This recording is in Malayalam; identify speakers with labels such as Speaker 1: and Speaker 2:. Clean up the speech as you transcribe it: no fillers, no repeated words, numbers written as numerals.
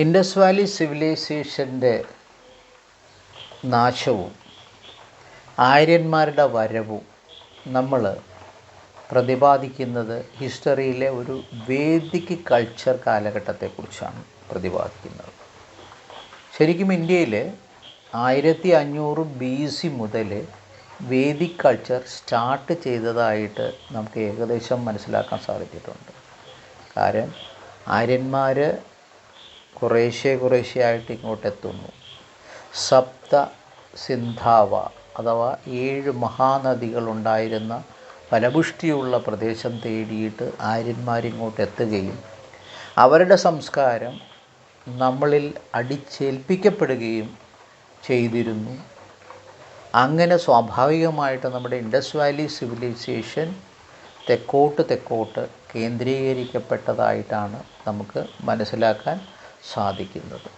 Speaker 1: ഇൻഡസ് വാലി സിവിലൈസേഷൻ്റെ നാശവും ആര്യന്മാരുടെ വരവും നമ്മൾ പ്രതിപാദിക്കുന്നത് ഹിസ്റ്ററിയിലെ ഒരു വേദിക് കൾച്ചർ കാലഘട്ടത്തെക്കുറിച്ചാണ് പ്രതിപാദിക്കുന്നത്. ശരിക്കും ഇന്ത്യയിൽ 1500 BC മുതൽ വേദിക് കൾച്ചർ സ്റ്റാർട്ട് ചെയ്തതായിട്ട് നമുക്ക് ഏകദേശം മനസ്സിലാക്കാൻ സാധിച്ചിട്ടുണ്ട്. കാരണം ആര്യന്മാർ കുറേശ്ശെയായിട്ട് ഇങ്ങോട്ടെത്തുന്നു. സപ്ത സിന്ധാവ അഥവാ 7 മഹാനദികളുണ്ടായിരുന്ന ഫലപുഷ്ടിയുള്ള പ്രദേശം തേടിയിട്ട് ആര്യന്മാരിങ്ങോട്ട് എത്തുകയും അവരുടെ സംസ്കാരം നമ്മളിൽ അടിച്ചേൽപ്പിക്കപ്പെടുകയും ചെയ്തിരുന്നു. അങ്ങനെ സ്വാഭാവികമായിട്ട് നമ്മുടെ ഇൻഡസ് വാലി സിവിലൈസേഷൻ തെക്കോട്ട് കേന്ദ്രീകരിക്കപ്പെട്ടതായിട്ടാണ് നമുക്ക് മനസ്സിലാക്കാൻ സാധിക്കുന്നത്.